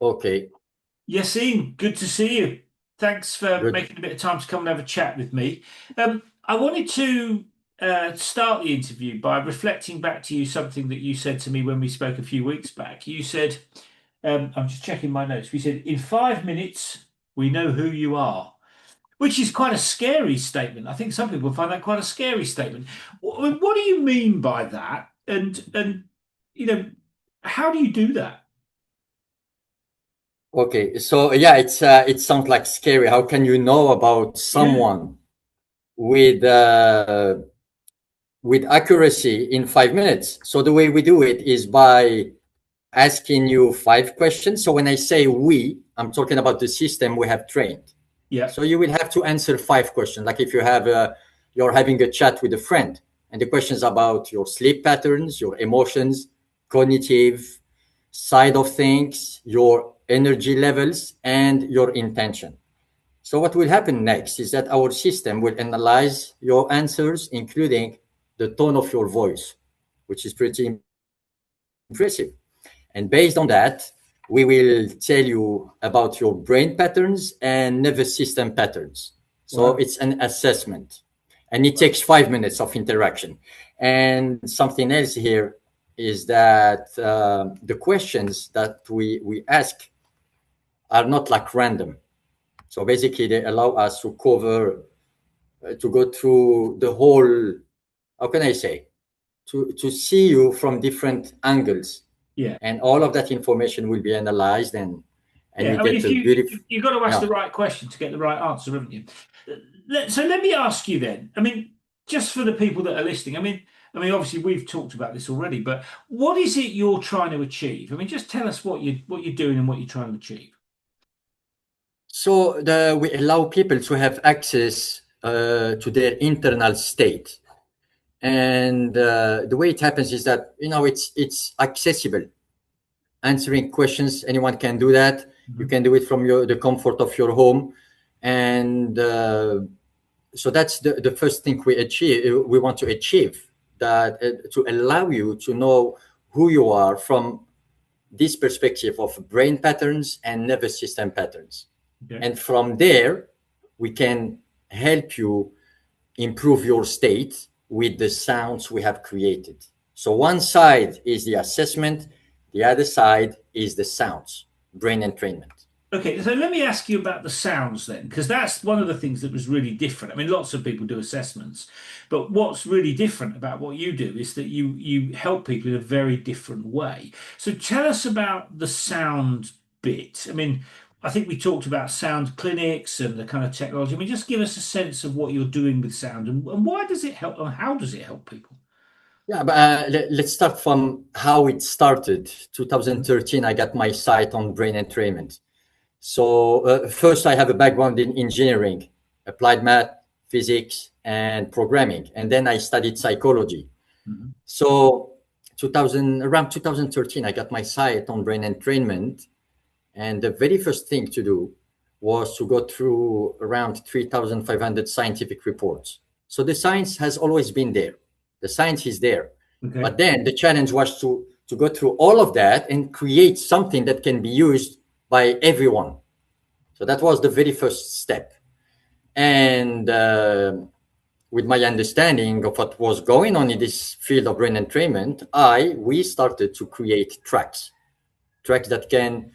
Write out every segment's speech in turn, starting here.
Okay, Yassine, good to see you. Thanks for good. making a bit of time to come and have a chat with me. I wanted to start the interview by reflecting back to you something that you said to me when we spoke a few weeks back. You said, I'm just checking my notes. We said, in 5 minutes, we know who you are, which is quite a scary statement. I think some people find that quite a scary statement. What do you mean by that? And you know, how do you do that? Okay, so yeah, it sounds like scary. How can you know about Yeah, someone with with accuracy in 5 minutes? So the way we do it is by asking you five questions. So when I say we, I'm talking about the system we have trained. yeah, So you will have to answer five questions. Like if you're having a chat with a friend, and the questions about your sleep patterns, your emotions, cognitive side of things, your energy levels, and your intention. So what will happen next is that our system will analyze your answers, including the tone of your voice, which is pretty impressive. And based on that, we will tell you about your brain patterns and nervous system patterns. So wow. it's an assessment, and it takes 5 minutes of interaction. And something else here is that the questions that we ask are not like random. So basically, they allow us to cover, to go through the whole, how can I say, to see you from different angles, Yeah. and all of that information will be analyzed, and Yeah, you I mean, get if a beautiful. you've got to ask Yeah. the right question to get the right answer, haven't you? So let me ask you then. I mean, just for the people that are listening, obviously we've talked about this already, but what is it you're trying to achieve? I mean, just tell us what you're doing and what you're trying to achieve. So we allow people to have access to their internal state, and the way it happens is that it's accessible. Answering questions, anyone can do that. You Mhm. can do it from the comfort of your home, and so that's the first thing we want to achieve, that to allow you to know who you are from this perspective of brain patterns and nervous system patterns. Okay. And from there, we can help you improve your state with the sounds we have created. So one side is the assessment, the other side is the sounds, brain entrainment. Okay, so let me ask you about the sounds then, because that's one of the things that was really different. I mean, lots of people do assessments, but what's really different about what you do is that you help people in a very different way. So tell us about the sound bit. I mean, I think we talked about sound clinics and the kind of technology. I mean, just give us a sense of what you're doing with sound and why does it help, or how does it help people? Yeah, but let's start from how it started. Mhm. 2013, I got my sight on brain entrainment. So first, I have a background in engineering, applied math, physics, and programming, and then I studied psychology. Mhm. So around 2013, I got my sight on brain entrainment, and the very first thing to do was to go through around 3,500 scientific reports. So the science has always been there. The science is there. Okay. But then the challenge was to go through all of that and create something that can be used by everyone. So that was the very first step. And with my understanding of what was going on in this field of brain entrainment, we started to create tracks that can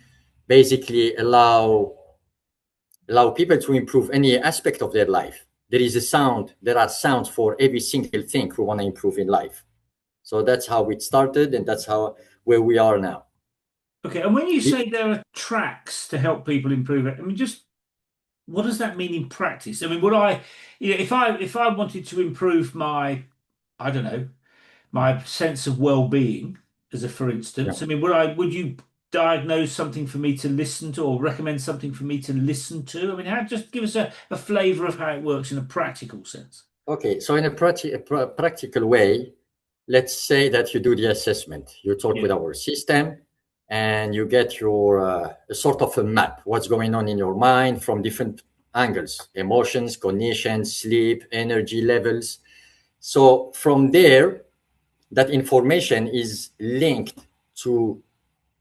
basically allow people to improve any aspect of their life. There are sounds for every single thing we want to improve in life. So that's how it started, and that's how where we are now. Okay, and when you The- say there are tracks to help people improve it, I mean, just what does that mean in practice? I mean, if I wanted to improve my, I don't know, my sense of well-being, as a for yeah. instance, I mean, would you diagnose something for me to listen to or recommend something for me to listen to? I mean, how just give us a flavor of how it works in a practical sense. Okay, so in a practical way, let's say that you do the assessment. You talk with Yeah. our system, and you get your a sort of a map, what's going on in your mind from different angles: emotions, cognition, sleep, energy levels. So from there, that information is linked to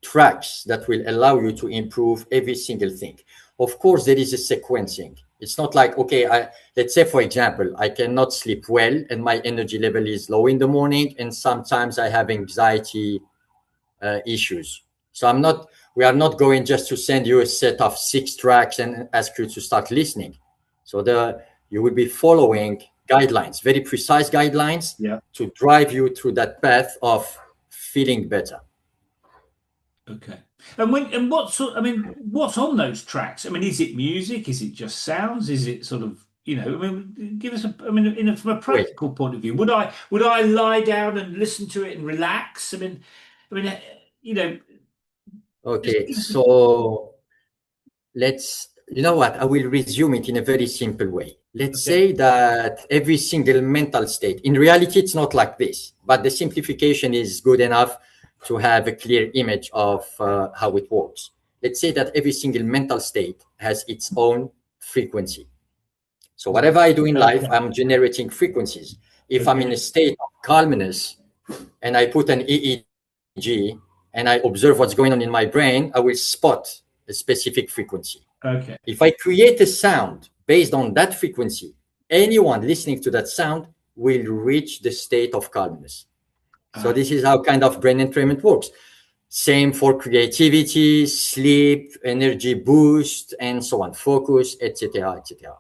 tracks that will allow you to improve every single thing. Of course, there is a sequencing. It's not like, okay, let's say, for example, I cannot sleep well and my energy level is low in the morning, and sometimes I have anxiety issues. So we are not going just to send you a set of 6 tracks and ask you to start listening. So you will be following guidelines, very precise guidelines, Yeah. to drive you through that path of feeling better. Okay. And what sort? I mean, what's on those tracks? I mean, is it music? Is it just sounds? Is it sort of, I mean, give us a. I mean, from a Wait, practical point of view, would I lie down and listen to it and relax? I mean, just okay, give us a. so you know what? I will resume it in a very simple way. Let's Okay. say that every single mental state, in reality, it's not like this, but the simplification is good enough to have a clear image of how it works. Let's say that every single mental state has its own frequency. So whatever I do in life, Okay. I'm generating frequencies. If I'm in a Okay. state of calmness and I put an EEG and I observe what's going on in my brain, I will spot a specific frequency. Okay. If I create a sound based on that frequency, anyone listening to that sound will reach the state of calmness. So Ah. this is how kind of brain entrainment works. Same for creativity, sleep, energy boost, and so on, focus, etc., etc.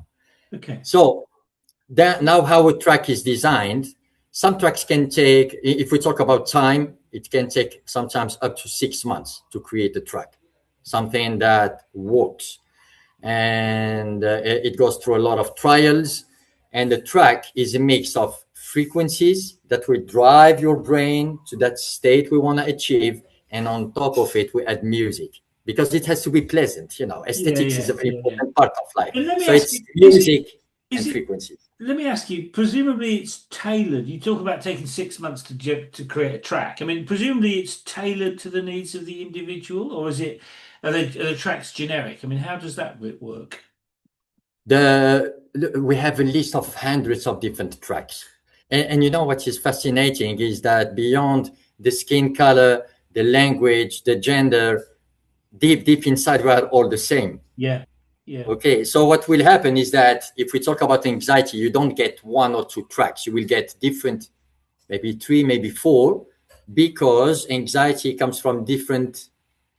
Okay. So that now how a track is designed, some tracks can take, if we talk about time, it can take sometimes up to 6 months to create a track, something that works. And it goes through a lot of trials. And the track is a mix of frequencies that will drive your brain to that state we want to achieve. And on top of it, we add music because it has to be pleasant. Yeah. Aesthetics is Yeah. a very Yeah. Yeah. important part of life. And let me So ask it's you: music is and it? frequencies. Let me ask you. Presumably, it's tailored. You talk about taking 6 months to create a track. I mean, presumably, it's tailored to the needs of the individual, or is it? Are the tracks generic? I mean, how does that work? We have a list of hundreds of different tracks. And you know what is fascinating is that beyond the skin color, the language, the gender, deep inside, we are all the same. Yeah. Yeah. Okay, so what will happen is that if we talk about anxiety, you don't get 1 or 2 tracks. You will get different, maybe 3, maybe 4, because anxiety comes from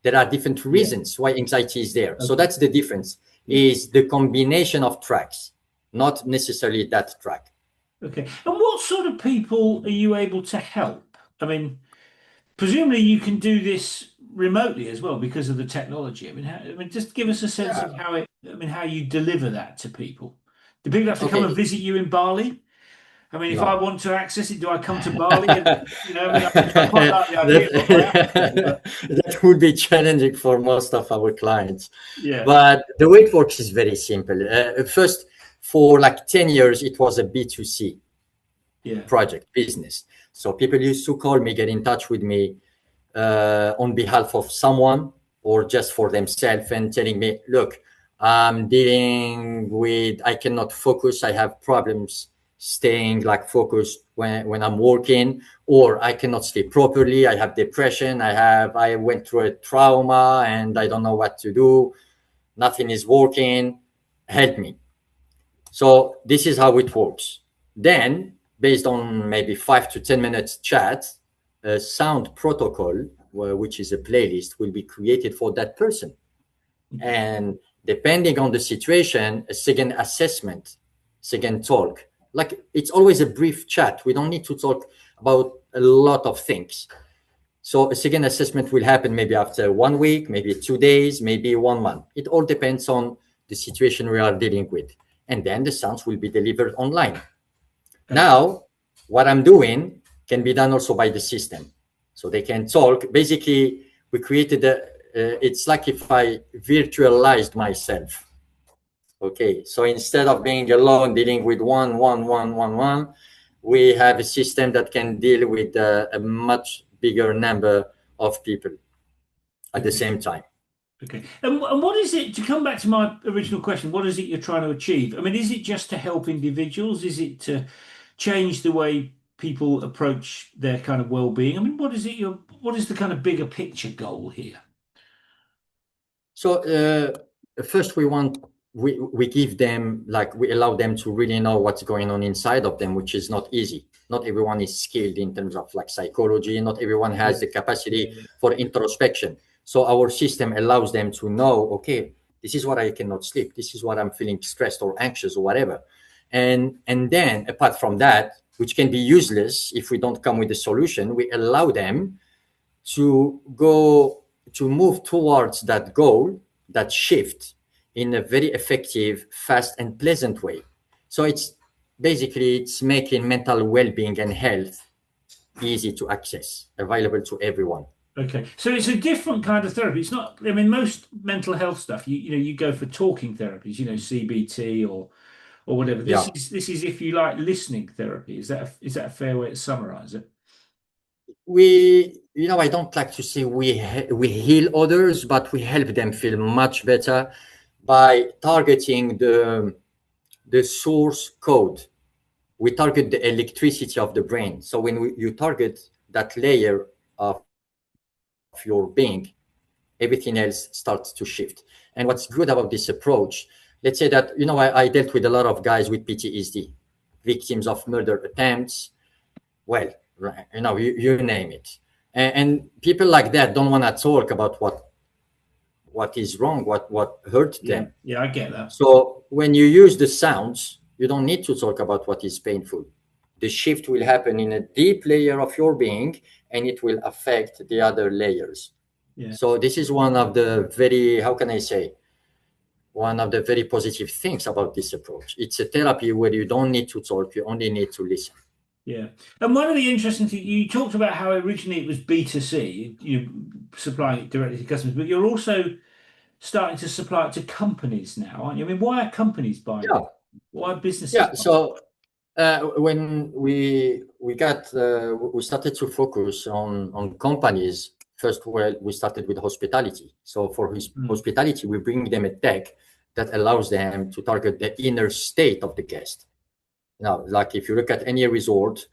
there are different Yeah. reasons why anxiety is there. So Okay. that's the difference, Yeah. is the combination of tracks, not necessarily that track. Okay. And what sort of people are you able to help? I mean, presumably you can do this remotely as well because of the technology. I mean, just give us a sense of how how you deliver that to people. Do people have to come and Okay, visit you in Bali? I mean, if I no. want to access it, do I come to Bali? And I quite like the idea of Africa, but That would be challenging for most of our clients. yeah, But the way it works is very simple. First, for like 10 years, it was a B2C yeah, project business. So people used to call me, get in touch with me on behalf of someone or just for themselves and telling me, look, I cannot focus. I have problems staying like focused when I'm working, or I cannot sleep properly. I have depression. I went through a trauma and I don't know what to do. Nothing is working. Help me. So this is how it works. Then, based on maybe 5 to 10 minutes chat, a sound protocol, which is a playlist, will be created for that person. And depending on the situation, a second assessment, second talk. Like it's always a brief chat. We don't need to talk about a lot of things. So a second assessment will happen maybe after 1 week, maybe 2 days, maybe 1 month. It all depends on the situation we are dealing with. And then the sounds will be delivered online. okay, Now, what I'm doing can be done also by the system. So they can talk. Basically, we created it's like if I virtualized myself. Okay. So instead of being alone dealing with one, we have a system that can deal with a much bigger number of people at the okay, same time. okay. And what is it? To come back to my original question, what is it you're trying to achieve? I mean, is it just to help individuals? Is it to change the way people approach their kind of well-being? I mean, what is the kind of bigger picture goal here? So first we give them, like, we allow them to really know what's going on inside of them, which is not easy. Not everyone is skilled in terms of like psychology. Not everyone has the capacity for introspection. So our system allows them to know, okay, this is what I cannot sleep. This is what I'm feeling stressed or anxious or whatever. And then apart from that, which can be useless if we don't come with a solution, we allow them to go to move towards that goal, that shift, in a very effective, fast, and pleasant way. So it's making mental well-being and health easy to access, available to everyone. Okay, so it's a different kind of therapy. It's not. I mean, most mental health stuff, you go for talking therapies, CBT or whatever. Yeah, This is if you like listening therapy. Is that a fair way to summarize it? I don't like to say we heal others, but we help them feel much better by targeting the source code. We target the electricity of the brain. So when you target that layer of your being, everything else starts to shift. And what's good about this approach, let's say that, I dealt with a lot of guys with PTSD, victims of murder attempts, well, right, you name it. And people like that don't want to talk about what is wrong, what hurt them. Yeah, I get that. So when you use the sounds, you don't need to talk about what is painful. The shift will happen in a deep layer of your being, and it will affect the other layers. Yeah. So this is one of the very, how can I say, one of the very positive things about this approach. It's a therapy where you don't need to talk, you only need to listen. Yeah. And one of the interesting things, you talked about how originally it was B2C, supplying it directly to customers, but you're also starting to supply it to companies now, aren't you? I mean, why are companies buying Yeah. it? Why are businesses Yeah. buying it? So when we started to focus on companies, first, well, we started with hospitality. So for hospitality, we bring them a tech that allows them to target the inner state of the guest. Now, like if you look at any resorts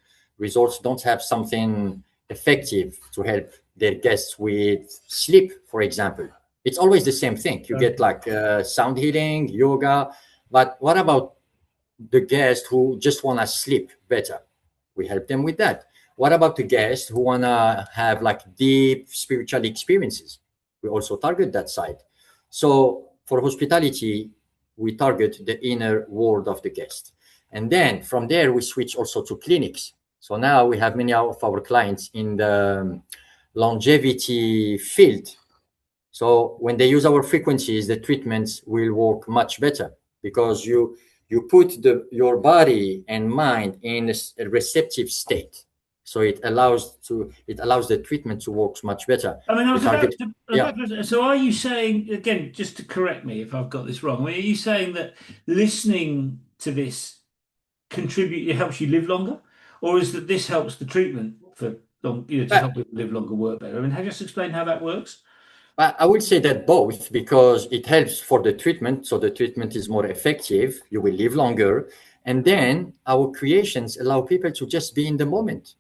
don't have something effective to help their guests with sleep, for example. It's always the same thing. You get like sound healing, yoga, but what about the guests who just want to sleep better? We help them with that. What about the guests who want to have like deep spiritual experiences? We also target that side. So for hospitality, we target the inner world of the guest. And then from there, we switch also to clinics. So now we have many of our clients in the longevity field. So when they use our frequencies, the treatments will work much better because you put your body and mind in a receptive state. So it allows the treatment to work much better. I mean, I We was about target, to, yeah. so are you saying, again, just to correct me if I've got this wrong, I mean, are you saying that listening to this it helps you live longer? Or is that this helps the treatment for long, to help people live longer, work better? I mean, have you just explained how that works? I would say that both, because it helps for the treatment. So the treatment is more effective. You will live longer. And then our creations allow people to just be in the moment,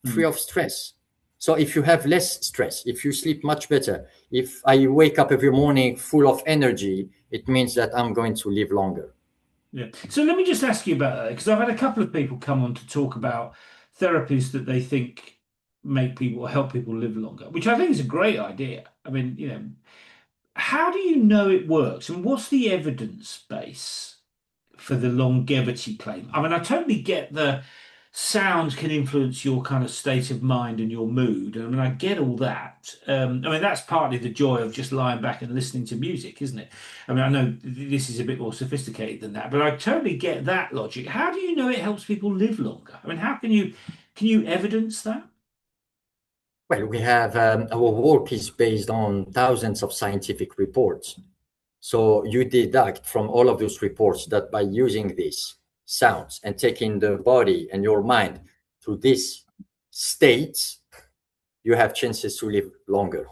free of stress. So if you have less stress, if you sleep much better, if I wake up every morning full of energy, it means that I'm going to live longer. Yeah. So let me just ask you about that, because I've had a couple of people come on to talk about therapies that they think make people help people live longer, which I think is a great idea. I mean, how do you know it works? And what's the evidence base for the longevity claim? I mean, I totally get the sound can influence your kind of state of mind and your mood. I mean, I get all that. I mean, that's partly the joy of just lying back and listening to music, isn't it? I mean, I know this is a bit more sophisticated than that, but I totally get that logic. How do you know it helps people live longer? I mean, how can you evidence that? Well, we have our work is based on thousands of scientific reports. So you deduct from all of those reports that by using these sounds and taking the body and your mind to this state, you have chances to live longer.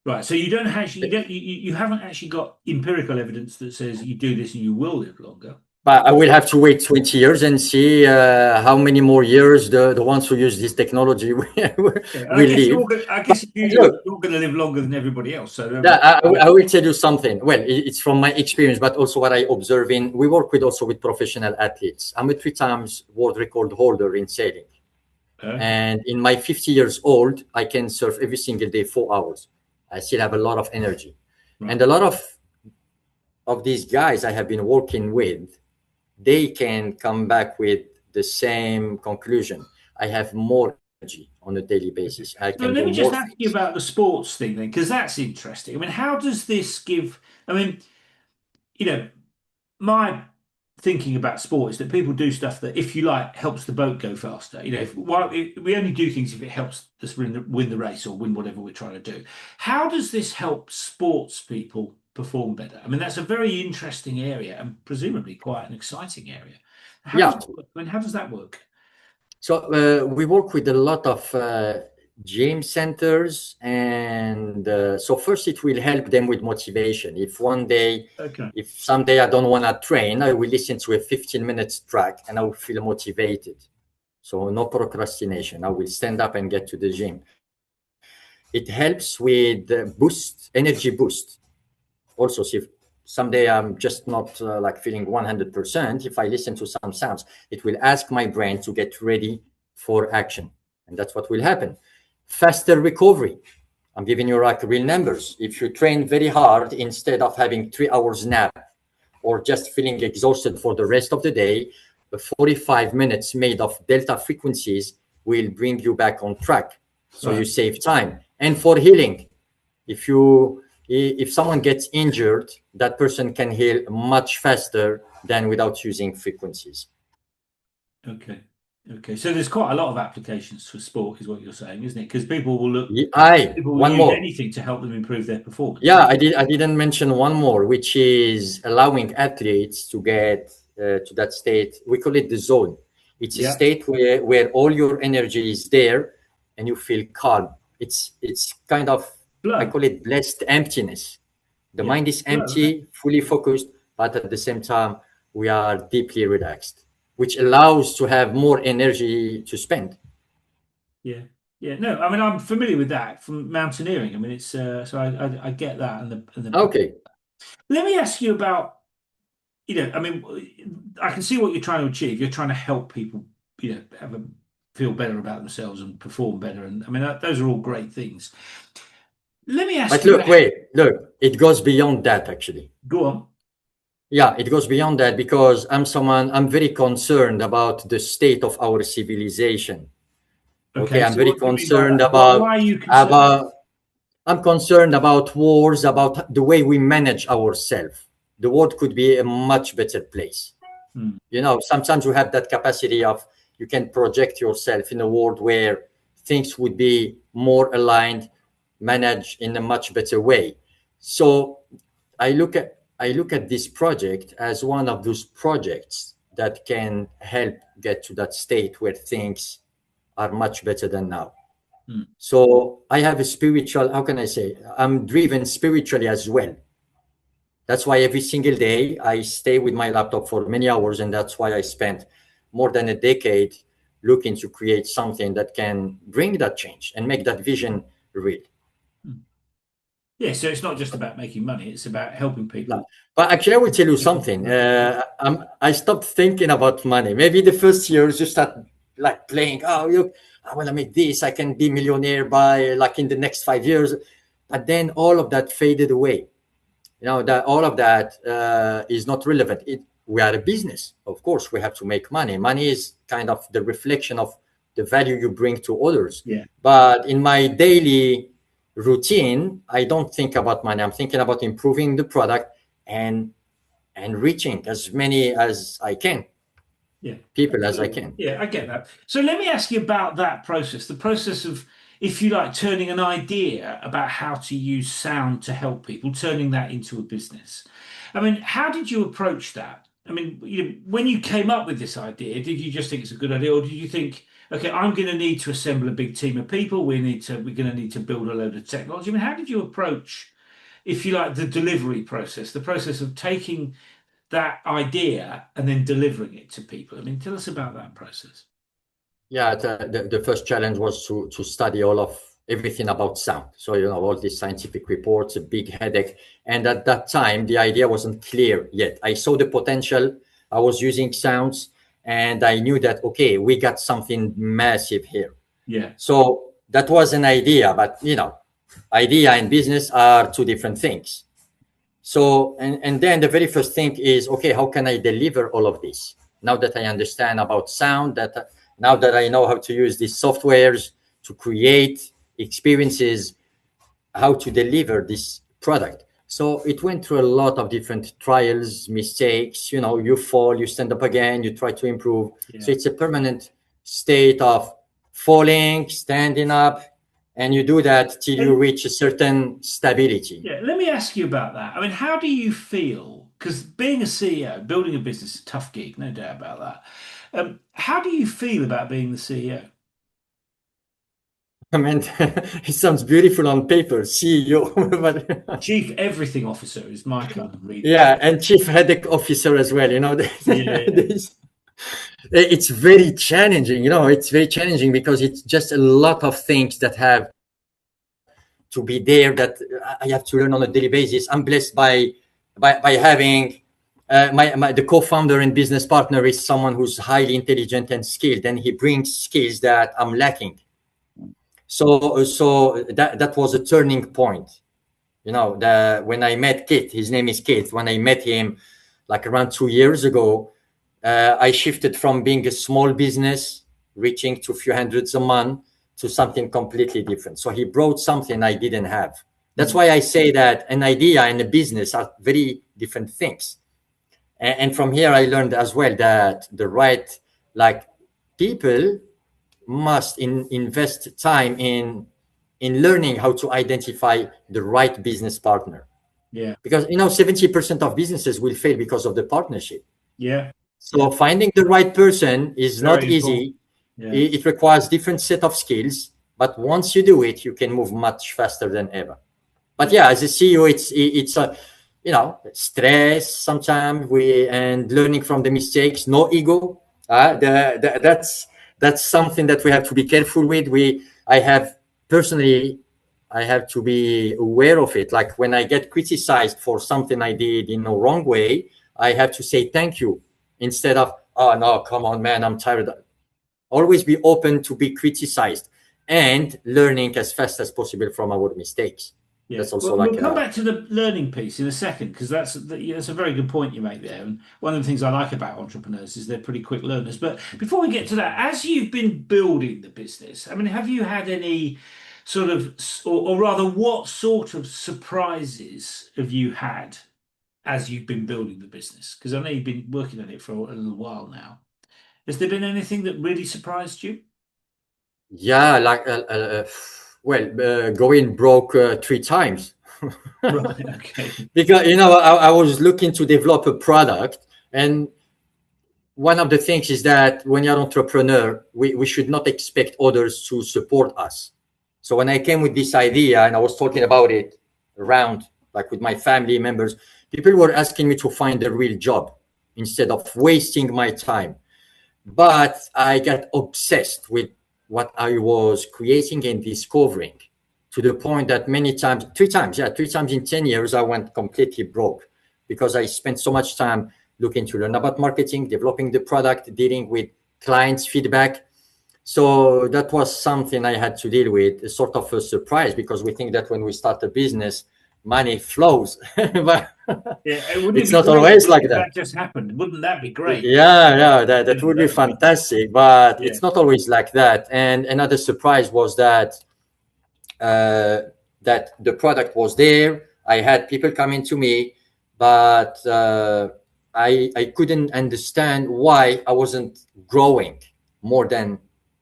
Right. So you haven't actually got empirical evidence that says you do this and you will live longer. But I will have to wait 20 years and see how many more years the ones who use this technology will Yeah, and I guess live. I But guess if you use look, it, you're going to live longer than everybody else. So yeah, I will tell you something. Well, it's from my experience, but also what I observe in. We work with also with professional athletes. I'm a 3 times world record holder in sailing, okay, and in my 50 years old, I can surf every single day 4 hours. I still have a lot of energy, right. and a lot of these guys I have been working with, they can come back with the same conclusion. I have more energy on a daily Okay. basis. I So can let do me just more ask you things. about the sports thing then, because that's interesting. I mean, how does this give? I mean, you know, my thinking about sport is that people do stuff that, if you like, helps the boat go faster. We only do things if it helps us win the race or win whatever we're trying to do. How does this help sports people perform better? I mean, that's a very interesting area and presumably quite an exciting area. How does Yeah. it work? I mean, how does that work? So we work with a lot of gym centers, and so first it will help them with motivation. Okay. If someday I don't want to train, I will listen to a 15 minutes track, and I will feel motivated. So no procrastination. I will stand up and get to the gym. It helps with energy boost. Also, see if someday I'm just not like feeling 100%, if I listen to some sounds, it will ask my brain to get ready for action. And that's what will happen. Faster recovery. I'm giving you like real numbers. If you train very hard, instead of having 3 hours nap or just feeling exhausted for the rest of the day, the 45 minutes made of delta frequencies will bring you back on track. So you Right. save time. And for healing, if someone gets injured, that person can heal much faster than without using frequencies. Okay. Okay. So there's quite a lot of applications for sport, is what you're saying, isn't it? Because people will look, people will One use more. anything to help them improve their performance. Yeah, I didn't mention one more, which is allowing athletes to get to that state. We call it the zone. It's a Yeah. state where all your energy is there and you feel calm. It's kind of, I Flow. call it blessed emptiness. The Yeah. mind is Flow. Okay. empty, fully focused, but at the same time, we are deeply relaxed, which allows to have more energy to spend. Yeah. Yeah. No, I mean, I'm familiar with that from mountaineering. I mean, it's so I get that and the. Okay. Let me ask you about, I mean, I can see what you're trying to achieve. You're trying to help people, feel better about themselves and perform better. And I mean, those are all great things. Let me ask But you look, about, wait, look, it goes beyond that actually. go on. Yeah, it goes beyond that because I'm very concerned about the state of our civilization. Okay, Okay. I'm So very what do you mean by concerned that? Why are you concerned? about I'm concerned about wars, about the way we manage ourselves. The world could be a much better place. Hmm. Sometimes you have that capacity of you can project yourself in a world where things would be more aligned, managed in a much better way. So I look at this project as one of those projects that can help get to that state where things are much better than now. Hmm. So I have a spiritual, how can I say, I'm driven spiritually as well. That's why every single day I stay with my laptop for many hours, and that's why I spent more than a decade looking to create something that can bring that change and make that vision real. Hmm. Yeah. So it's not just about making money; it's about helping No. people. But actually, I will tell you something. I stopped thinking about money. Maybe the first years you start like playing, oh, look, I want to make this. I can be millionaire by like in the next 5 years. But then all of that faded away. That all of that is not relevant. We are a business, of course. We have to make money. Money is kind of the reflection of the value you bring to others. Yeah. But in my daily routine, I don't think about money. I'm thinking about improving the product and reaching as many as I can, Yeah. people as I Absolutely. can. Yeah, I get that. So let me ask you about that process, the process of, if you like, turning an idea about how to use sound to help people, turning that into a business. I mean, how did you approach that? I mean, when you came up with this idea, did you just think it's a good idea, or did you think, okay, I'm going to need to assemble a big team of people. We're going to need to build a load of technology. I mean, how did you approach, if you like, the delivery process, the process of taking that idea and then delivering it to people? I mean, tell us about that process. Yeah, the first challenge was to study everything about sound. So, all these scientific reports, a big headache. And at that time, the idea wasn't clear yet. I saw the potential. I was using sounds, and I knew that, okay, we got something massive here. Yeah. So that was an idea, but idea and business are two different things. So, and then the very first thing is, okay, how can I deliver all of this? Now that I understand about sound, now that I know how to use these softwares to create experiences, how to deliver this product. So it went through a lot of different trials, mistakes, you fall, you stand up again, you try to improve. Yeah. So it's a permanent state of falling, standing up, and you do that till you reach a certain stability. Yeah, let me ask you about that. I mean, how do you feel? Because being a CEO, building a business is a tough gig, no doubt about that. How do you feel about being the CEO? I mean, it sounds beautiful on paper, CEO, but Chief Everything Officer is my kind of reading. yeah, and chief headache officer as well. Yeah. It's very challenging. It's very challenging because it's just a lot of things that have to be there that I have to learn on a daily basis. I'm blessed by having the co-founder and business partner is someone who's highly intelligent and skilled, and he brings skills that I'm lacking. So that was a turning point. When I met Kit, his name is Kit. When I met him, like around 2 years ago, I shifted from being a small business, reaching to a few hundreds a month, to something completely different. So he brought something I didn't have. That's why I say that an idea and a business are very different things. And from here, I learned as well that the right, people must invest time in learning how to identify the right business partner. Yeah. Because 70% of businesses will fail because of the partnership. Yeah. So finding the right person is not easy. Yeah. It requires different set of skills, but once you do it, you can move much faster than ever. But yeah, as a CEO, it's a stress sometimes, and learning from the mistakes. No ego. That's something that we have to be careful with. I have to be aware of it. Like when I get criticized for something I did in a wrong way, I have to say thank you instead of, oh no, come on, man, I'm tired. Always be open to be criticized and learning as fast as possible from our mistakes. Yeah. That's also we'll come back to the learning piece in a second, because that's a very good point you make there. And one of the things I like about entrepreneurs is they're pretty quick learners. But before we get to that, as you've been building the business, I mean, have you had any sort of, or rather, what sort of surprises have you had as you've been building the business? Because I know you've been working on it for a little while now. Has there been anything that really surprised you? Yeah, going broke 3 times. Right, okay. Because I was looking to develop a product, and one of the things is that when you're an entrepreneur, we should not expect others to support us. So when I came with this idea and I was talking about it around, like with my family members, people were asking me to find a real job instead of wasting my time. But I got obsessed with what I was creating and discovering, to the point that three times in 10 years, I went completely broke because I spent so much time looking to learn about marketing, developing the product, dealing with clients' feedback. So that was something I had to deal with, a sort of a surprise, because we think that when we start a business, money flows. But it's not always like that. That just happened. Wouldn't that be great? Yeah, that would be fantastic, but it's not always like that. And another surprise was that the product was there. I had people coming to me, but I couldn't understand why I wasn't growing more than,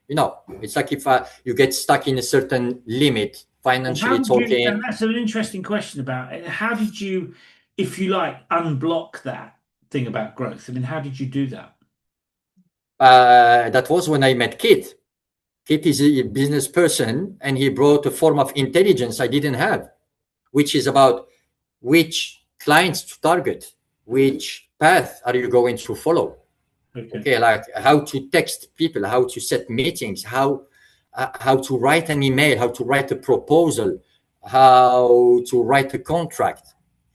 it's like if you get stuck in a certain limit financially talking. And that's an interesting question about it. How did you, if you like, unblock that thing about growth? I mean, how did you do that? That was when I met Kit. Kit is a business person, and he brought a form of intelligence I didn't have, which is about which clients to target, which path are you going to follow? Okay. Like how to text people, how to set meetings, how to write an email, how to write a proposal, how to write a contract,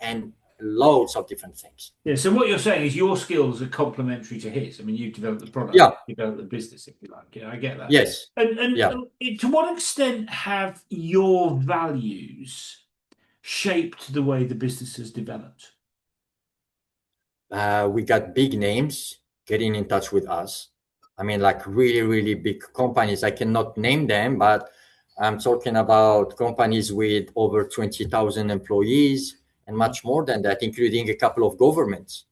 and loads of different things. Yeah. So what you're saying is your skills are complementary to his. I mean, you've developed the product, Yeah. you've developed the business, if you like. Yeah, I get that. Yes. And Yeah. to what extent have your values shaped the way the business has developed? We got big names getting in touch with us. I mean, like really, really big companies. I cannot name them, but I'm talking about companies with over 20,000 employees and much more than that, including a couple of governments.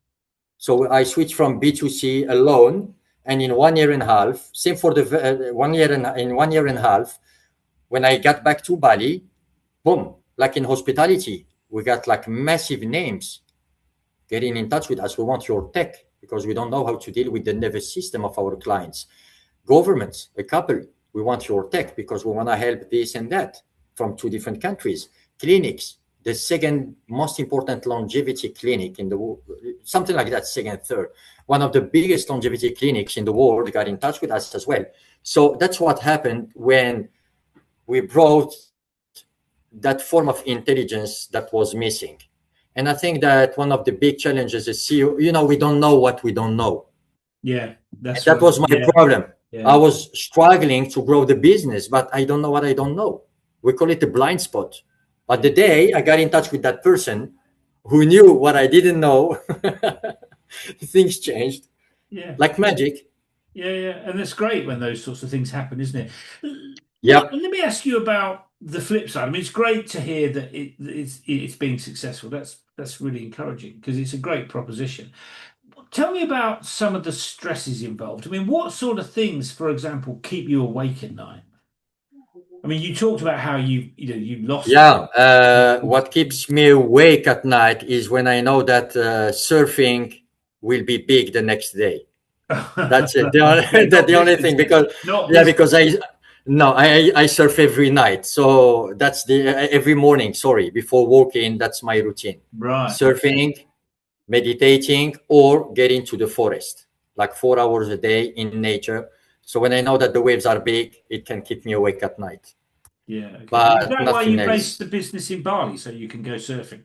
So I switched from B2C alone, and in 1 year and a half, same for the 1 year and in 1 year and a half, when I got back to Bali, boom, like in hospitality, we got like massive names getting in touch with us. We want your tech because we don't know how to deal with the nervous system of our clients. Governments, a couple, we want your tech because we want to help this and that from 2 different countries. Clinics, the second most important longevity clinic in the world, something like that, second, third. One of the biggest longevity clinics in the world got in touch with us as well. So that's what happened when we brought that form of intelligence that was missing. And I think that one of the big challenges is, we don't know what we don't know. Yeah, And that's that right. was my problem. Yeah. I was struggling to grow the business, but I don't know what I don't know. We call it a blind spot. But the day I got in touch with that person who knew what I didn't know, things changed. Yeah. Like magic. Yeah. And it's great when those sorts of things happen, isn't it? Yep. Let me ask you about the flip side. I mean, it's great to hear that it's being successful. That's really encouraging because it's a great proposition. Tell me about some of the stresses involved. I mean, what sort of things, for example, keep you awake at night? I mean, you talked about how you lost. Yeah. What keeps me awake at night is when I know that surfing will be big the next day. That's it. Okay, That's not the only business thing, then. because Not yeah, business. because I surf every night. So that's the every morning. Sorry, before walking, that's my routine. Right. Surfing, meditating, or getting to the forest, like 4 hours a day in nature. So when I know that the waves are big, it can keep me awake at night. Yeah. Okay. And is But that why nothing you based else. the business in Bali so you can go surfing?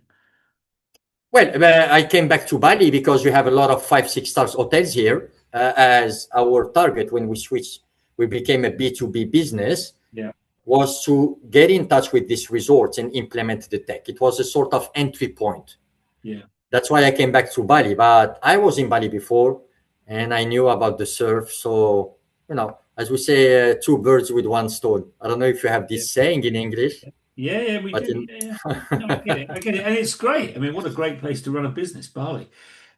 Well, I came back to Bali because we have a lot of 5, 6 stars hotels here as our target when we switched. We became a B2B business, Yeah. was to get in touch with these resorts and implement the tech. It was a sort of entry point. Yeah. That's why I came back to Bali. But I was in Bali before and I knew about the surf. So, as we say, 2 birds with 1 stone. I don't know if you have Yeah. this saying in English, Yeah, we do. but in Yeah. No, I get it. I get it. And it's great. I mean, what a great place to run a business, Bali.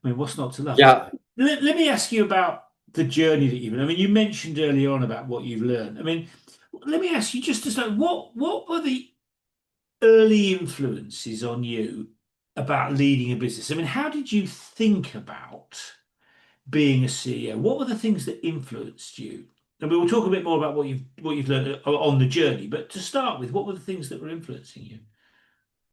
I mean, what's not to love? yeah, Let me ask you about the journey that you've been. I mean, you mentioned earlier on about what you've learned. I mean, let me ask you just to start, what were the early influences on you about leading a business? I mean, how did you think about being a CEO? What were the things that influenced you? And we will talk a bit more about what you've learned on the journey. But to start with, what were the things that were influencing you?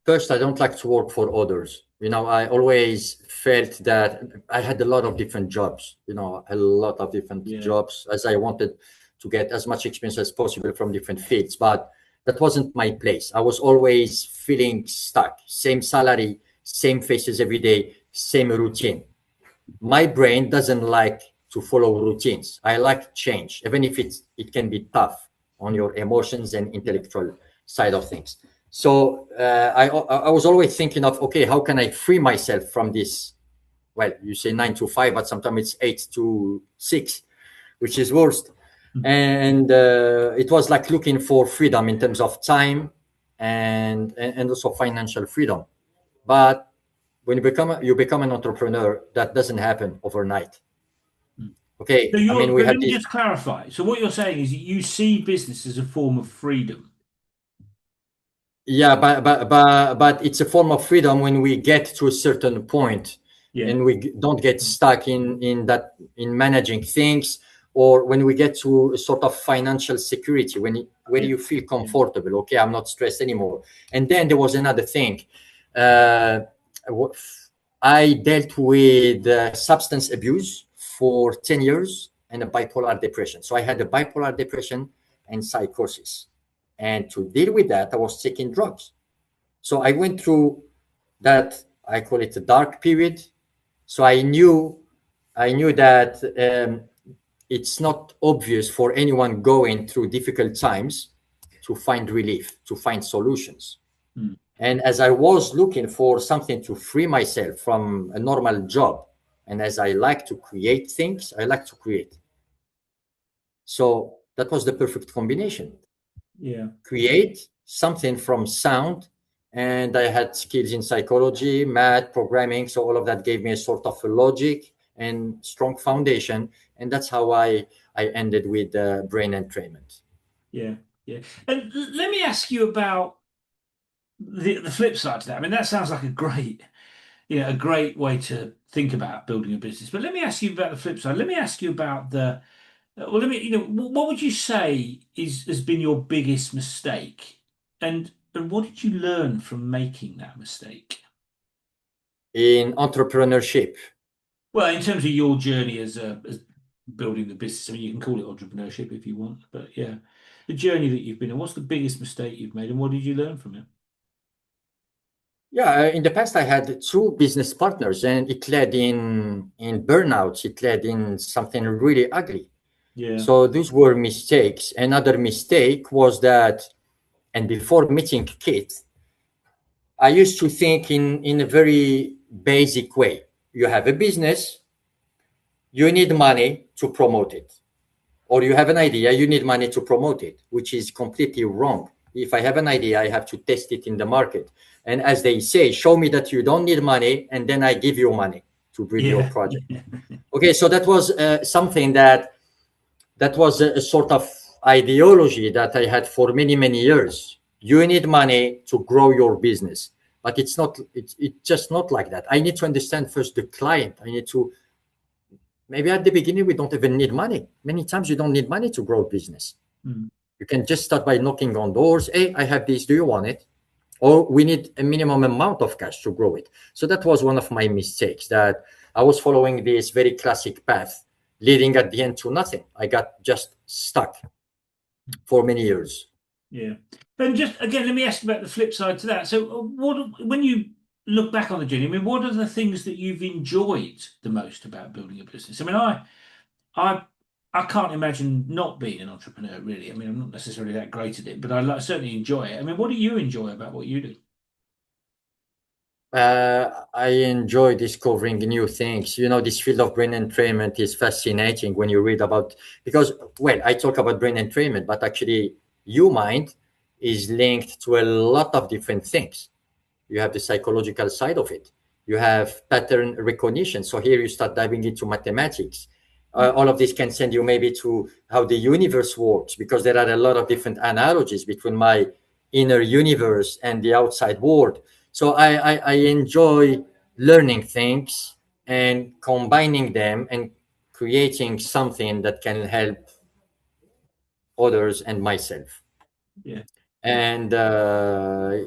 first, I don't like to work for others. I always felt that I had a lot of different jobs, a lot of different Yeah, jobs, as I wanted to get as much experience as possible from different fields. But that wasn't my place. I was always feeling stuck. Same salary, same faces every day, same routine. My brain doesn't like to follow routines. I like change, even if it can be tough on your emotions and yeah, intellectual side of things. So I was always thinking of, okay, how can I free myself from this? Well, you say 9 to 5, but sometimes it's 8 to 6, which is worst. And it was like looking for freedom in terms of time and also financial freedom. But when you become an entrepreneur, that doesn't happen overnight. So Okay, I mean, we but had let me this. just clarify. So what you're saying is you see business as a form of freedom. Yeah, but it's a form of freedom when we get to a certain point Yeah, and we don't get stuck in managing things, or when we get to a sort of financial security where yeah, you feel yeah, comfortable. Okay, I'm not stressed anymore. And then there was another thing. Uh, I dealt with substance abuse for 10 years and a bipolar depression. So I had a bipolar depression and psychosis. And to deal with that, I was taking drugs. So I went through that, I call it a dark period. So I knew that it's not obvious for anyone going through difficult times to find relief, to find solutions. Mm. And as I was looking for something to free myself from a normal job, and as I like to create things, I like to create. So that was the perfect combination. Yeah. Create something from sound, and I had skills in psychology, math, programming. So all of that gave me a sort of a logic and strong foundation. And that's how I ended with brain entrainment. Yeah. Yeah. And let me ask you about the flip side to that. I mean, that sounds like a great way to think about building a business. But let me ask you about the flip side. Let me ask you about what would you say has been your biggest mistake, and what did you learn from making that mistake? In entrepreneurship, Well, in terms of your journey as building the business, I mean, you can call it entrepreneurship if you want, but yeah, the journey that you've been on. What's the biggest mistake you've made, and what did you learn from it? yeah, in the past I had two business partners, and it led in burnouts. It led in something really ugly. Yeah. So those were mistakes. Another mistake was that, and before meeting Kit, I used to think in a very basic way. You have a business, you need money to promote it. Or you have an idea, you need money to promote it, which is completely wrong. If I have an idea, I have to test it in the market. And as they say, show me that you don't need money, and then I give you money to bring your Yeah. project. Okay, so that was something that was a sort of ideology that I had for many, many years. You need money to grow your business, but it's just not like that. I need to understand first the client. I need to, maybe at the beginning, we don't even need money. Many times you don't need money to grow a business. Mm. You can just start by knocking on doors. Hey, I have this. Do you want it? Or we need a minimum amount of cash to grow it. So that was one of my mistakes, that I was following this very classic path, leading at the end to nothing. I got just stuck for many years. Yeah. And just again, let me ask you about the flip side to that. So, when you look back on the journey, I mean, what are the things that you've enjoyed the most about building a business? I mean, I, I can't imagine not being an entrepreneur, really. I mean, I'm not necessarily that great at it, but certainly enjoy it. I mean, what do you enjoy about what you do? I enjoy discovering new things. This field of brain entrainment is fascinating when you read about, because, well, I talk about brain entrainment, but actually, YouMind is linked to a lot of different things. You have the psychological side of it. You have pattern recognition. So here you start diving into mathematics. All of this can send you maybe to how the universe works, because there are a lot of different analogies between my inner universe and the outside world. So I enjoy learning things and combining them and creating something that can help others and myself. Yeah. Yeah. And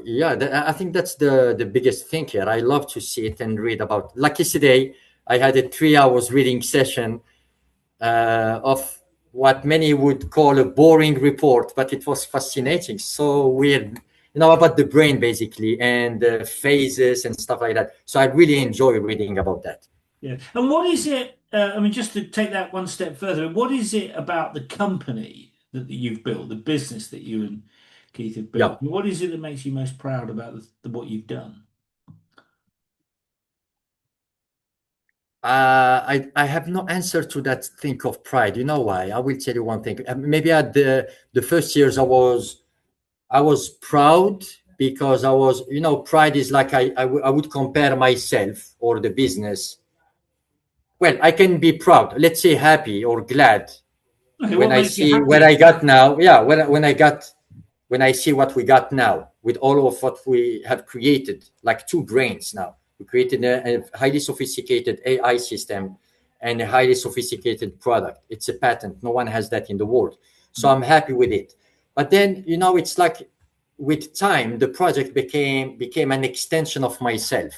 yeah, I think that's the biggest thing here. I love to sit and read about. Like yesterday, I had a 3 hours reading session of what many would call a boring report, but it was fascinating. So weird, about the brain basically, and the phases and stuff like that. So I really enjoy reading about that. Yeah. And what is it? I mean, just to take that one step further, what is it about the company that you've built, the business that you and Keith have built? Yeah. What is it that makes you most proud about what you've done? I have no answer to that thing of pride. You know why? I will tell you one thing. Maybe at the first years I was proud, because pride is like I would compare myself or the business. Well, I can be proud, let's say happy or glad, Okay, when what I makes you see where I happy? got now. Yeah, when I see what we got now with all of what we have created, like two brains now. We created a highly sophisticated AI system and a highly sophisticated product. It's a patent. No one has that in the world. So I'm happy with it. But then, it's like with time, the project became an extension of myself.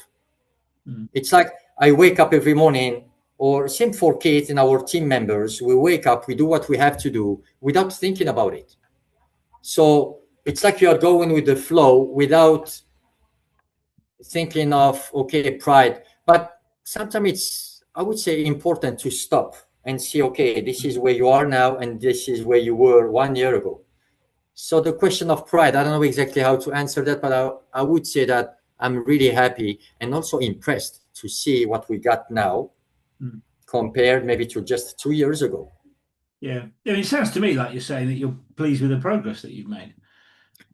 Mm. It's like I wake up every morning, or same for Kate and our team members. We wake up, we do what we have to do without thinking about it. So it's like you are going with the flow without thinking of, okay, pride. But sometimes it's, I would say, important to stop and see, okay, this is where you are now, and this is where you were 1 year ago. So the question of pride, I don't know exactly how to answer that, but I would say that I'm really happy and also impressed to see what we got now Mm. compared maybe to just 2 years ago. Yeah. I mean, it sounds to me like you're saying that you're pleased with the progress that you've made.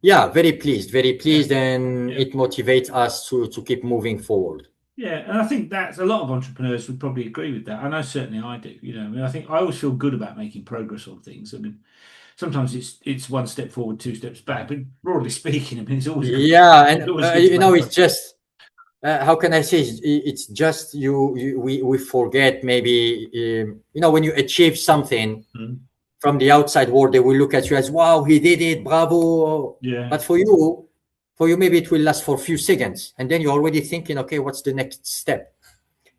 Yeah, very Yeah. pleased, and Yeah. it motivates us to keep moving forward. Yeah, and I think that's a lot of entrepreneurs would probably agree with that. I know certainly I do. I mean, I think I always feel good about making progress on things. I mean, sometimes it's one step forward, two steps back, but broadly speaking, I mean, Yeah, it's and always good to make it's progress. just how can I say? It's just we forget maybe when you achieve something Mm. from the outside world, they will look at you as, wow, he did it, bravo. Yeah, But for you, maybe it will last for a few seconds, and then you're already thinking, okay, what's the next step?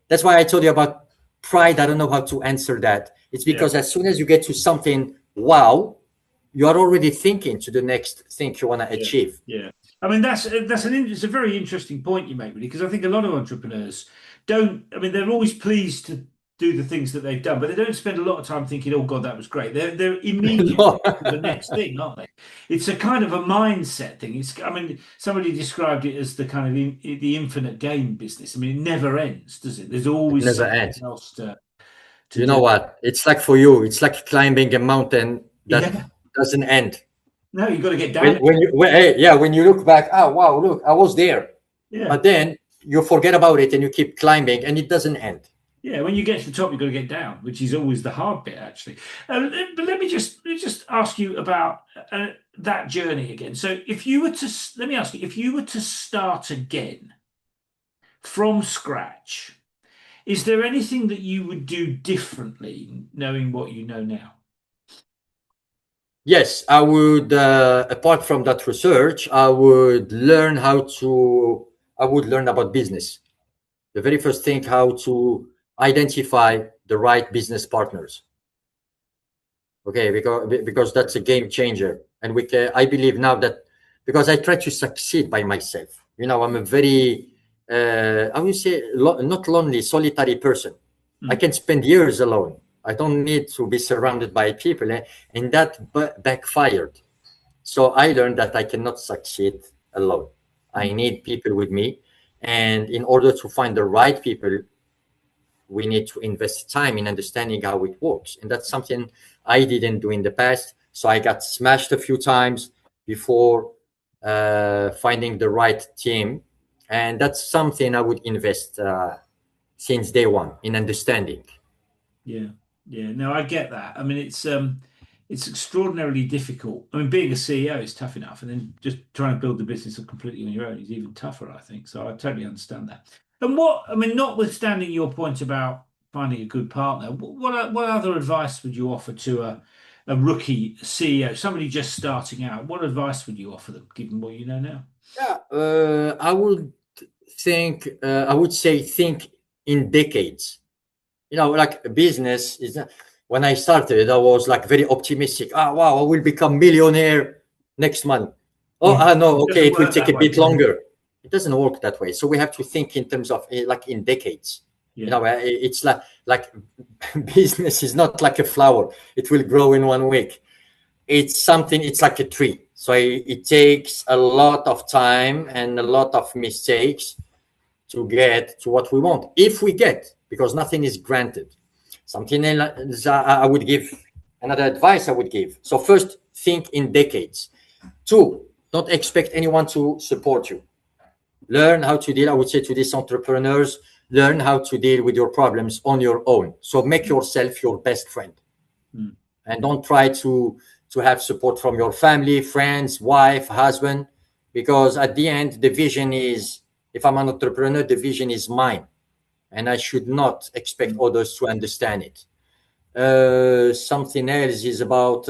That's why I told you about pride. I don't know how to answer that. It's yeah, because as soon as you get to something, wow, you are already thinking to the next thing you want to yeah, achieve. yeah. I mean, it's a very interesting point you make, really, because I think a lot of entrepreneurs don't. I mean, they're always pleased to do the things that they've done, but they don't spend a lot of time thinking, "Oh God, that was great." They're immediately No. to the next thing, aren't they? It's a kind of a mindset thing. I mean, somebody described it as the kind of the infinite game business. I mean, it never ends, does it? There's It always never something ends. else to You know do. what? It's like for you, it's like climbing a mountain that Yeah. doesn't end. No, you've got to get When down when again. you when, hey, yeah, when you look back, oh wow, look, I was there. Yeah. But then you forget about it and you keep climbing and it doesn't end. Yeah, when you get to the top, you've got to get down, which is always the hard bit, actually. But let me just ask you about that journey again. So, if you were to let me ask you, if you were to start again from scratch, is there anything that you would do differently, knowing what you know now? Yes, I would. Apart from that research, I would learn about business. The very first thing, how to identify the right business partners. Okay, because that's a game changer, and I believe now that because I try to succeed by myself. I'm a very I would say not lonely, solitary person. I Mm. can spend years alone. I don't need to be surrounded by people, and that backfired. So I learned that I cannot succeed alone. I Mm. need people with me, and in order to find the right people, we need to invest time in understanding how it works, and that's something I didn't do in the past. So I got smashed a few times before finding the right team, and that's something I would invest since day one in understanding. Yeah, yeah. No, I get that. I mean, it's extraordinarily difficult. I mean, being a CEO is tough enough, and then just trying to build the business completely on your own is even tougher, I think. So I totally understand that. And I mean, notwithstanding your point about finding a good partner, what other advice would you offer to a rookie CEO, somebody just starting out? What advice would you offer them, given what you know now? Yeah, I would say think in decades. Like business is when I started, I was like very optimistic. Ah, wow, I will become millionaire next month. Oh, Yeah, I know. it Okay, doesn't it will work take that a way, bit does it? longer. It doesn't work that way. So we have to think in terms of like in decades. Yeah, It's like business is not like a flower. It will grow in 1 week. It's something. It's like a tree. So it takes a lot of time and a lot of mistakes to get to what we want. If we get, because nothing is granted. Something else I would give, another advice I would give. So first, think in decades. Two, don't expect anyone to support you. Learn how to deal, I would say to these entrepreneurs, learn how to deal with your problems on your own. So make yourself your best friend, mm, and don't try to have support from your family, friends, wife, husband, because at the end, the vision is, if I'm an entrepreneur, the vision is mine, and I should not expect mm, others to understand it. Something else is about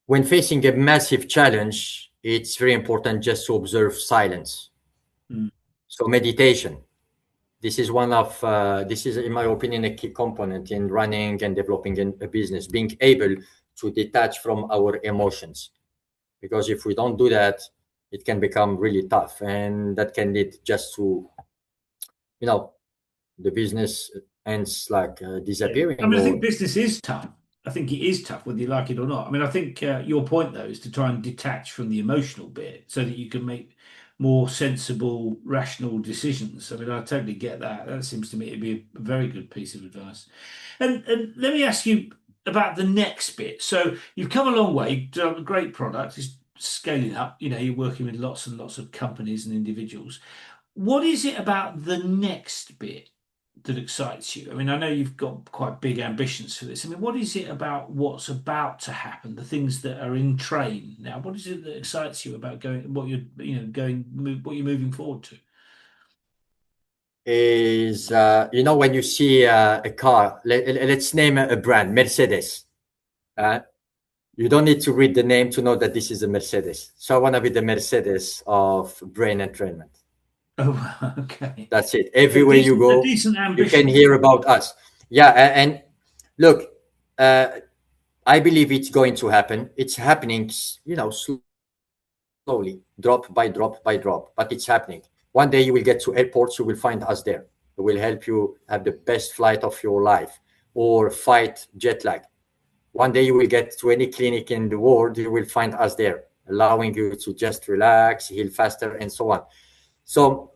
when facing a massive challenge, it's very important just to observe silence. Mm. So meditation. This is one of this is, in my opinion, a key component in running and developing a business. Being able to detach from our emotions, because if we don't do that, it can become really tough, and that can lead just to, you know, the business ends like Yeah. I disappearing. mean, I think Or business is tough. I think it is tough whether you like it or not. I mean, I think your point though is to try and detach from the emotional bit so that you can make more sensible, rational decisions. I mean, I totally get that. That seems to me to be a very good piece of advice. And let me ask you about the next bit. So you've come a long way, done a great product, it's scaling up. You know, you're working with lots and lots of companies and individuals. What is it about the next bit that excites you? I mean, I know you've got quite big ambitions for this. I mean, what is it about what's about to happen, the things that are in train now? What is it that excites you about going, what you're, what you're moving forward to? is when you see a car, let's name a brand, Mercedes. Uh, you don't need to read the name to know that this is a Mercedes. So I want to be the Mercedes of brain entrainment. Oh, okay. That's it. Everywhere you A go, decent you can ambition. hear about us. Yeah, and look, uh, I believe it's going to happen. It's happening, slowly, drop by drop by drop, but it's happening. One day you will get to airports, you will find us there. We will help you have the best flight of your life or fight jet lag. One day you will get to any clinic in the world, you will find us there, allowing you to just relax, heal faster, and so on. So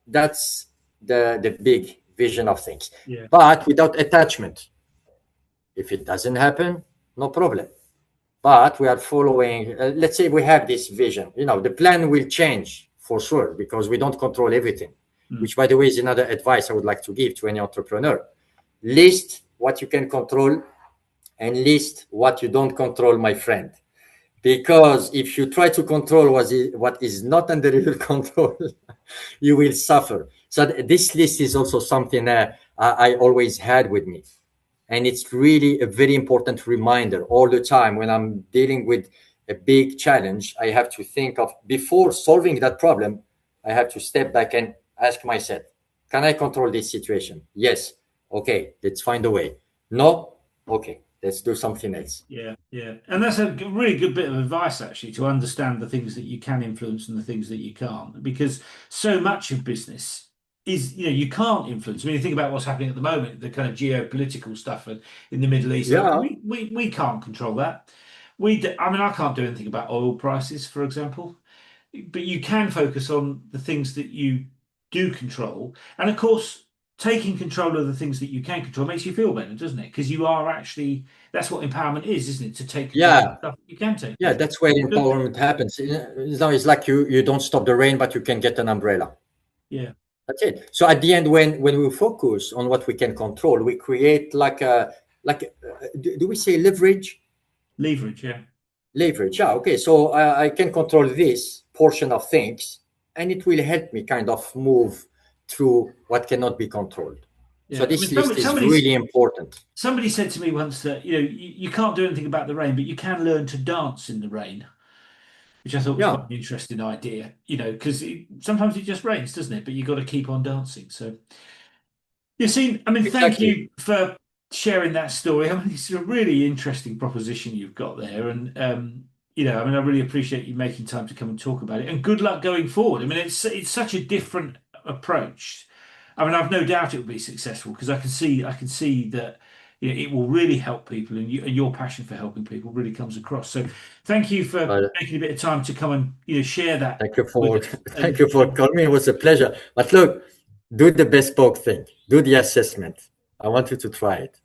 that's the big vision of things. Yeah. But without attachment, if it doesn't happen, no problem. But we are following, let's say we have this vision, the plan will change for sure because we don't control everything, Mm. which, by the way, is another advice I would like to give to any entrepreneur. List what you can control and list what you don't control, my friend. Because if you try to control what is not under your control, you will suffer. So this list is also something I always had with me. And it's really a very important reminder all the time when I'm dealing with a big challenge. I have to think of, before solving that problem, I have to step back and ask myself, can I control this situation? Yes. Okay, let's find a way. No? Okay, let's do something else. Yeah, yeah. And that's a really good bit of advice, actually, to understand the things that you can influence and the things that you can't. Because so much of business is, you can't influence. I mean, you think about what's happening at the moment, the kind of geopolitical stuff in the Middle East. Yeah. We can't control that. I mean, I can't do anything about oil prices, for example, but you can focus on the things that you do control. And of course, taking control of the things that you can control makes you feel better, doesn't it? Because you are actually, that's what empowerment is, isn't it? To take control of the Yeah. stuff that you can take Yeah, control. that's where Good. empowerment happens. It's like you don't stop the rain, but you can get an umbrella. Yeah. That's it. So at the end, when we focus on what we can control, we create do we say leverage? Leverage, yeah. Leverage. Yeah. Okay. So I can control this portion of things, and it will help me kind of move through what cannot be controlled. So Yeah. I mean, this list is really important. somebody said to me once that, you can't do anything about the rain, but you can learn to dance in the rain, which I thought was quite Yeah. an interesting idea, because sometimes it just rains, doesn't it? But you've got to keep on dancing. So, Yassine, I mean, thank Exactly. you for sharing that story. I mean, it's a really interesting proposition you've got there, and I mean, I really appreciate you making time to come and talk about it. And good luck going forward. I mean, it's such a different approach. I mean, I've no doubt it will be successful because I can see that it will really help people, and your passion for helping people really comes across. So, thank you for But making a bit of time to come and share that thank you with for us. thank you for calling me. It was a pleasure. But look, do the bespoke thing. Do the assessment. I want you to try it.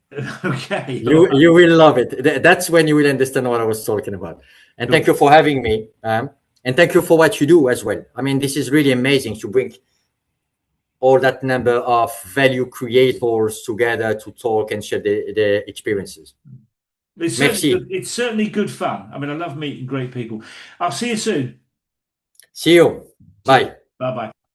Okay, all You right, will love it. That's when you will understand what I was talking about. And thank cool. you for having me. And thank you for what you do as well. I mean, this is really amazing to bring all that number of value creators together to talk and share the experiences. It's certainly Merci. good. It's certainly good fun. I mean, I love meeting great people. I'll see you soon. See you. Cheers. Bye. Bye bye.